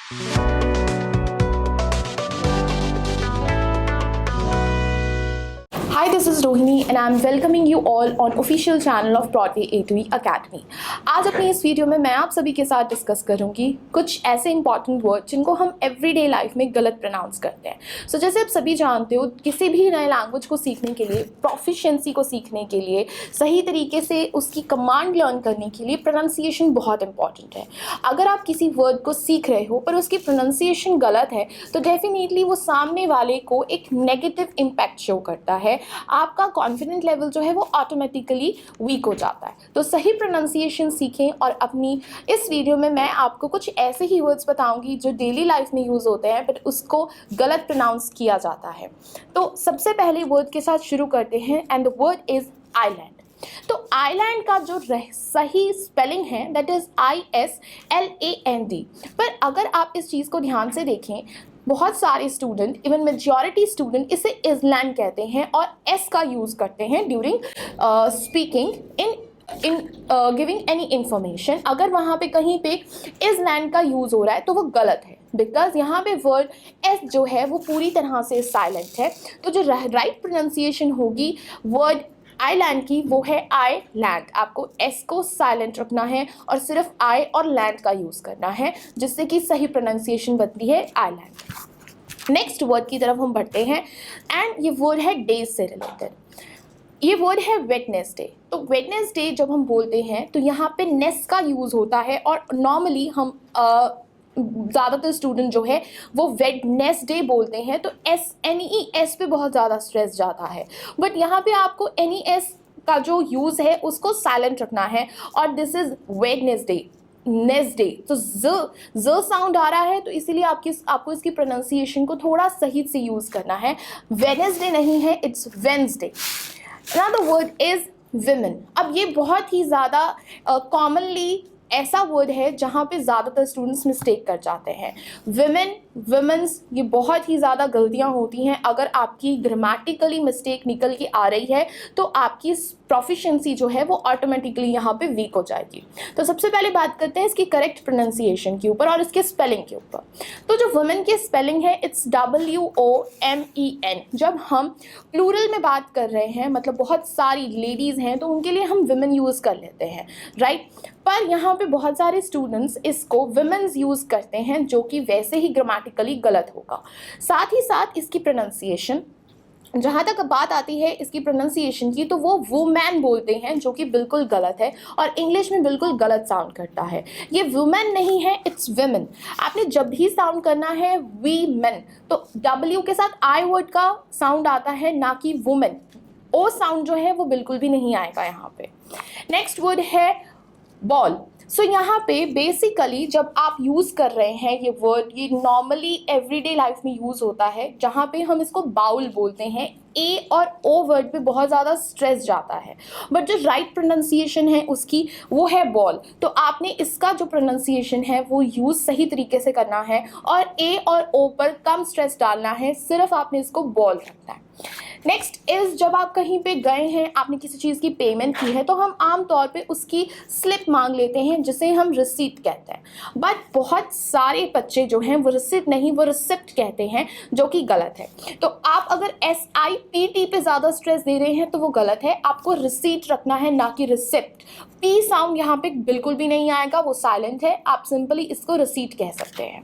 Hi, this is Rohini and I'm welcoming you all on official channel of Broadway A2E Academy। आज अपनी इस video में मैं आप सभी के साथ डिस्कस करूंगी कुछ ऐसे इंपॉर्टेंट वर्ड जिनको हम एवरीडे लाइफ में गलत प्रोनाउंस करते हैं। सो जैसे आप सभी जानते हो, किसी भी नए लैंग्वेज को सीखने के लिए, प्रोफिशिएंसी को सीखने के लिए, सही तरीके से उसकी कमांड लर्न करने के लिए प्रोनाउंसिएशन बहुत इंपॉर्टेंट है। अगर आप किसी वर्ड को सीख रहे हो पर उसकी प्रोनाउंसिएशन गलत है तो डेफिनेटली वो सामने वाले को एक नेगेटिव इम्पैक्ट शो करता है। आपका कॉन्फिडेंट लेवल जो है वो ऑटोमेटिकली वीक हो जाता है। तो सही प्रोनाउंसिएशन सीखें और अपनी इस वीडियो में मैं आपको कुछ ऐसे ही वर्ड्स बताऊंगी जो डेली लाइफ में यूज़ होते हैं बट उसको गलत प्रोनाउंस किया जाता है। तो सबसे पहले वर्ड के साथ शुरू करते हैं and the word is island. तो आइलैंड का जो सही स्पेलिंग है दैट इज़ ISLAND। पर अगर आप इस चीज़ को ध्यान से देखें, बहुत सारे स्टूडेंट, इवन मेजॉरिटी स्टूडेंट इसे इज़लैंड कहते हैं और एस का यूज़ करते हैं during speaking in giving any information. अगर वहाँ पे कहीं पे इज़लैंड का यूज़ हो रहा है तो वो गलत है, बिकॉज यहाँ पे वर्ड एस जो है वो पूरी तरह से साइलेंट है। तो जो राइट प्रोनाउंसिएशन होगी वर्ड आइलैंड की वो है आई लैंड। आपको एस को साइलेंट रखना है और सिर्फ आई और लैंड का यूज़ करना है, जिससे कि सही प्रोनाउंसिएशन बनती है आइलैंड। नेक्स्ट वर्ड की तरफ हम बढ़ते हैं एंड ये वर्ड है डेज से रिलेटेड। ये वर्ड है वेडनेसडे। तो वेडनेसडे जब हम बोलते हैं तो यहाँ पे नेस का यूज़ होता है और नॉर्मली हम ज़्यादातर स्टूडेंट जो है वो वेडनेसडे बोलते हैं, तो NES पे बहुत ज़्यादा स्ट्रेस जाता है। बट यहाँ पे आपको NES का जो यूज़ है उसको साइलेंट रखना है और दिस इज़ वेडनेसडे, नेसडे। तो ज साउंड आ रहा है तो इसीलिए आपको इसकी प्रोनाउंसिएशन को थोड़ा सही से यूज़ करना है। वेडनेसडे नहीं है, it's Wednesday. Another word is women. अब ये बहुत ही ज़्यादा कॉमनली ऐसा वर्ड है जहाँ पे ज़्यादातर स्टूडेंट्स मिस्टेक कर जाते हैं। विमेन, विमेंस, ये बहुत ही ज़्यादा गलतियाँ होती हैं। अगर आपकी ग्रामेटिकली मिस्टेक निकल के आ रही है तो आपकी प्रोफिशिएंसी जो है वो ऑटोमेटिकली यहाँ पे वीक हो जाएगी। तो सबसे पहले बात करते हैं इसकी करेक्ट प्रोनाउंसिएशन के ऊपर और इसके स्पेलिंग के ऊपर। तो जो वुमेन की स्पेलिंग है इट्स WOMEN। जब हम प्लूरल में बात कर रहे हैं, मतलब बहुत सारी लेडीज़ हैं, तो उनके लिए हम विमेन यूज़ कर लेते हैं, राइट। पर यहाँ पे बहुत सारे स्टूडेंट्स इसको विमेंस यूज़ करते हैं जो कि वैसे ही ग्रामेटिकली गलत होगा। साथ ही साथ इसकी प्रोनाउंसिएशन, जहाँ तक बात आती है इसकी प्रोनाउंसिएशन की, तो वो वुमेन बोलते हैं जो कि बिल्कुल गलत है और इंग्लिश में बिल्कुल गलत साउंड करता है। ये वुमेन नहीं है, इट्स विमेन। आपने जब भी साउंड करना है वी मेन तो W के साथ I वर्ड का साउंड आता है, ना कि वुमेन। ओ साउंड जो है वो बिल्कुल भी नहीं आएगा यहाँ पे। नेक्स्ट वर्ड है बॉल। सो यहाँ पे बेसिकली जब आप यूज़ कर रहे हैं ये वर्ड, ये नॉर्मली एवरीडे लाइफ में यूज़ होता है, जहाँ पे हम इसको बाउल बोलते हैं। A और O वर्ड पे बहुत ज़्यादा स्ट्रेस जाता है, बट जो राइट प्रोनाउंसिएशन है उसकी वो है बॉल। तो आपने इसका जो प्रोनाउंसिएशन है वो यूज़ सही तरीके से करना है और A और O पर कम स्ट्रेस डालना है, सिर्फ आपने इसको बॉल रखना है। नेक्स्ट इज़ जब आप कहीं पे गए हैं, आपने किसी चीज़ की पेमेंट की है तो हम आम तौर पे उसकी स्लिप मांग लेते हैं जिसे हम रिसीट कहते हैं। बट बहुत सारे बच्चे जो हैं वो रिसीट नहीं, वो रिसिप्ट कहते हैं, जो कि गलत है। तो आप अगर SIPT पे ज़्यादा स्ट्रेस दे रहे हैं तो वो गलत है। आपको रिसीट रखना है, ना कि रिसिप्ट। P साउंड यहाँ पे बिल्कुल भी नहीं आएगा, वो साइलेंट है। आप सिंपली इसको रिसीट कह सकते हैं।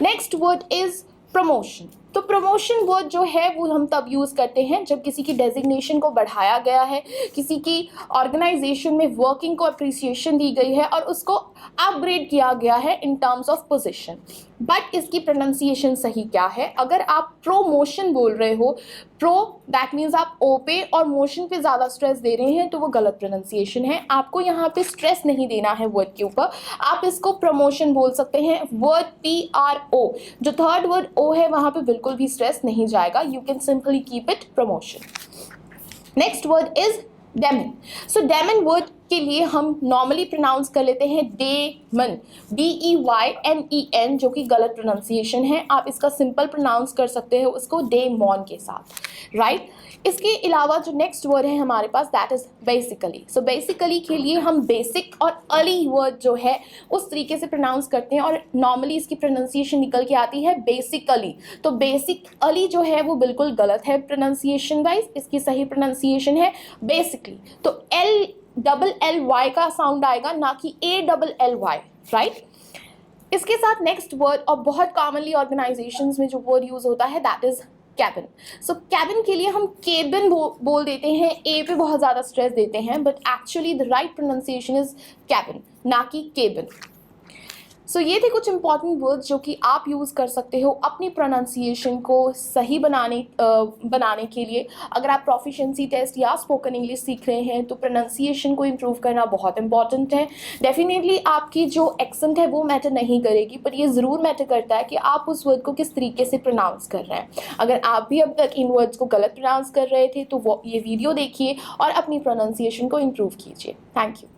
Next word is promotion. तो प्रमोशन वर्ड जो है वो हम तब यूज़ करते हैं जब किसी की डेजिग्नेशन को बढ़ाया गया है, किसी की ऑर्गेनाइजेशन में वर्किंग को अप्रिसिएशन दी गई है और उसको अपग्रेड किया गया है in terms of position. But इसकी प्रोनाउंसिएशन सही क्या है? अगर आप प्रोमोशन बोल रहे हो, प्रो दैट मीन्स आप ओ पे और मोशन पे ज़्यादा स्ट्रेस दे रहे हैं तो वो गलत प्रोनाउंसिएशन है। आपको यहाँ पे स्ट्रेस नहीं देना है वर्ड के ऊपर, आप इसको प्रमोशन बोल सकते हैं। वर्ड PRO, जो थर्ड वर्ड O है वहाँ पे बिल्कुल भी स्ट्रेस नहीं जाएगा। You can simply keep it promotion. Next word is demon. So demon word के लिए हम नॉर्मली प्रोनाउंस कर लेते हैं डेमन, DEYMEN, जो कि गलत प्रोनाउंसिएशन है। आप इसका सिंपल प्रोनाउंस कर सकते हो उसको डेमॉन के साथ, राइट। इसके अलावा जो नेक्स्ट वर्ड है हमारे पास that is basically. So basically के लिए हम बेसिक और अली वर्ड जो है उस तरीके से प्रोनाउंस करते हैं और नॉर्मली इसकी प्रोनाउंसिएशन निकल के आती है बेसिकली। तो बेसिक अली जो है वो बिल्कुल गलत है प्रोनाउंसिएशन वाइज, इसकी सही प्रोनाउंसिएशन है बेसिकली। तो LLY का साउंड आएगा, ना कि ALLY, राइट। इसके साथ नेक्स्ट वर्ड और बहुत कॉमनली ऑर्गेनाइजेशंस में जो वर्ड यूज होता है that is cabin. So cabin के लिए हम केबिन बोल देते हैं, ए पे बहुत ज़्यादा स्ट्रेस देते हैं, but actually the right pronunciation is cabin, ना कि केबिन। सो ये थे कुछ इंपॉर्टेंट वर्ड्स जो कि आप यूज़ कर सकते हो अपनी प्रोनाउंसिएशन को सही बनाने के लिए। अगर आप प्रोफिशिएंसी टेस्ट या स्पोकन इंग्लिश सीख रहे हैं तो प्रोनाउंसिएशन को इम्प्रूव करना बहुत इंपॉर्टेंट है। डेफिनेटली आपकी जो एक्सेंट है वो मैटर नहीं करेगी, पर ये ज़रूर मैटर करता है कि आप उस वर्ड को किस तरीके से प्रोनाउंस कर रहे हैं। अगर आप भी अब तक इन वर्ड्स को गलत प्रोनाउंस कर रहे थे तो वो ये वीडियो देखिए और अपनी प्रोनाउंसिएशन को इम्प्रूव कीजिए। Thank you.